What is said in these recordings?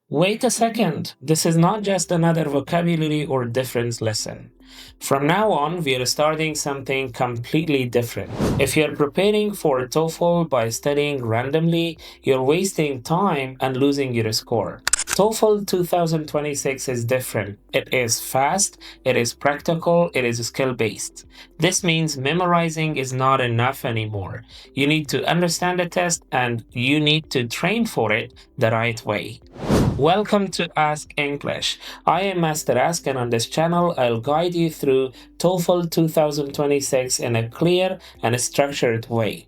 Wait a second, this is not just another vocabulary or difference lesson. From now on, we are starting something completely different. If you're preparing for TOEFL by studying randomly, you're wasting time and losing your score. TOEFL 2026 is different. It is fast, it is practical, it is skill-based. This means memorizing is not enough anymore. You need to understand the test and you need to train for it the right way. Welcome to Ask English. I am Master Ask, and on this channel, I'll guide you through TOEFL 2026 in a clear and structured way.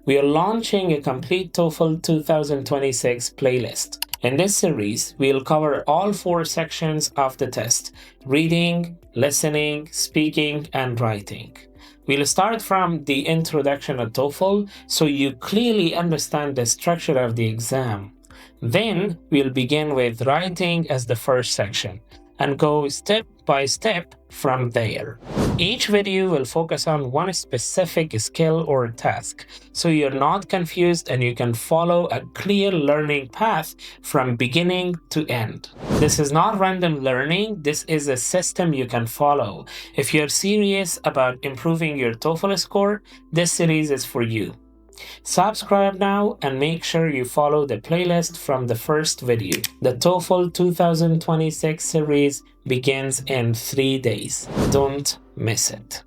We are launching a complete TOEFL 2026 playlist. In this series, we'll cover all 4 sections of the test: reading, listening, speaking, and writing. We'll start from the introduction of TOEFL so you clearly understand the structure of the exam. Then we'll begin with writing as the first section and go step by step from there. Each video will focus on one specific skill or task, so you're not confused and you can follow a clear learning path from beginning to end. This is not random learning, this is a system you can follow. If you're serious about improving your TOEFL score, this series is for you. Subscribe now and make sure you follow the playlist from the first video. The TOEFL 2026 series begins in 3 days. Don't miss it.